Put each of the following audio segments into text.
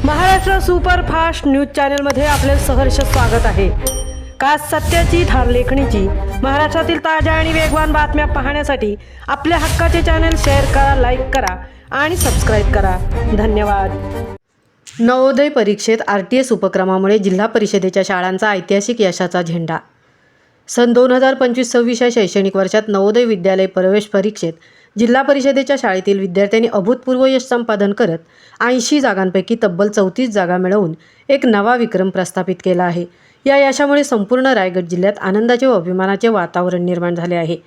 Maharashtra superfast news चॅनलमध्ये आपले सहर्ष स्वागत आहे। खास सत्याची थार लेखणीची महाराष्ट्रातील ताज्या आणि वेगवान बातम्या पाहण्यासाठी आपल्या हक्काचे चॅनल शेअर करा, लाईक करा आणि सबस्क्राईब करा। धन्यवाद। नवोदय परीक्षेत RTS उपक्रमामुळे जिल्हा परिषदेच्या शाळांचा ऐतिहासिक यशाचा झेंडा। सन 2025-26 या शैक्षणिक वर्षात नवोदय विद्यालय प्रवेश परीक्षेत जिल्हा परिषदेच्या शाळेतील विद्यार्थ्यांनी अभूतपूर्व यश संपादन करत 80 जागांपैकी तब्बल 34 जागा मिळवून एक नवा विक्रम प्रस्थापित केला आहे। या यशामुळे संपूर्ण रायगड जिल्ह्यात आनंदाचे व अभिमानाचे वातावरण निर्माण झाले आहे।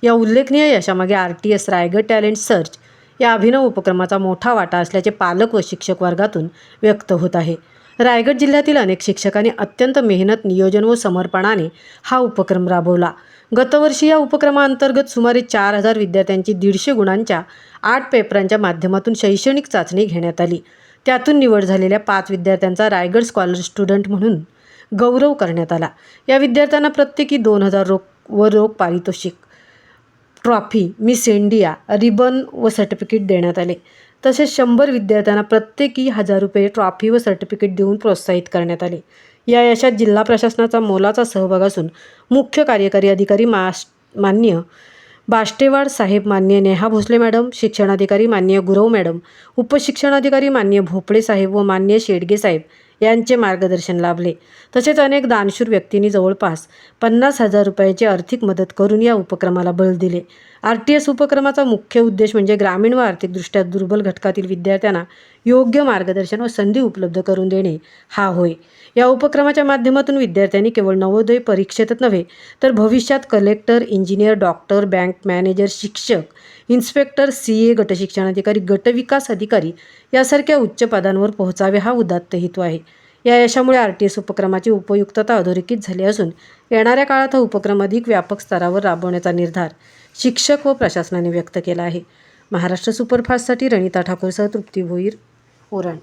या उल्लेखनीय यशामागे RTS रायगड टॅलेंट सर्च या अभिनव उपक्रमाचा मोठा वाटा असल्याचे पालक व शिक्षक वर्गातून व्यक्त होत आहे। रायगड जिल्ह्यातील अनेक शिक्षकांनी अत्यंत मेहनत, नियोजन व समर्पणाने हा उपक्रम राबवला। गतवर्षी या उपक्रमाअंतर्गत सुमारे 4000 विद्यार्थ्यांची 150 गुणांच्या 8 पेपरांच्या माध्यमातून शैक्षणिक चाचणी घेण्यात आली। त्यातून निवड झालेल्या 5 विद्यार्थ्यांचा रायगड स्कॉलर स्टुडंट म्हणून गौरव करण्यात आला। या विद्यार्थ्यांना प्रत्येकी 2000 रोख पारितोषिक, ट्रॉफी, मिस इंडिया, रिबन व सर्टिफिकेट देण्यात आले। तसेच 100 विद्यार्थ्यांना प्रत्येकी 1000 रुपये ट्रॉफी व सर्टिफिकेट देऊन प्रोत्साहित करण्यात आले। या यशात जिल्हा प्रशासनाचा मोलाचा सहभाग असून मुख्य कार्यकारी अधिकारी माननीय बाष्टेवाड साहेब, माननीय नेहा भोसले मॅडम, शिक्षणाधिकारी माननीय गुरव मॅडम, उपशिक्षणाधिकारी माननीय भोपळे साहेब व माननीय शेडगे साहेब यांचे मार्गदर्शन लाभले। तसेच अनेक दानशूर व्यक्तींनी जवळपास 50,000 रुपयाची आर्थिक मदत करून या उपक्रमाला बळ दिले। RTS उपक्रमाचा मुख्य उद्देश म्हणजे ग्रामीण व आर्थिकदृष्ट्या दुर्बल घटकातील विद्यार्थ्यांना योग्य मार्गदर्शन व संधी उपलब्ध करून देणे हा होय। या उपक्रमाच्या माध्यमातून विद्यार्थ्यांनी केवळ नवोदय परीक्षेतच नव्हे तर भविष्यात collector, engineer, doctor, bank manager, शिक्षक, इन्स्पेक्टर, CA, गटशिक्षणाधिकारी, गटविकास अधिकारी यासारख्या उच्च पदांवर पोहोचावे हा उदात्त हेतू आहे। या यशामुळे RTS उपक्रमाची उपयुक्तता अधोरेखित झाली असून येणाऱ्या काळात हा उपक्रम अधिक व्यापक स्तरावर राबवण्याचा निर्धार शिक्षक व प्रशासनाने व्यक्त केला आहे। महाराष्ट्र सुपरफास्टसाठी रणिता ठाकूरसह तृप्ती भोईर, ओरण।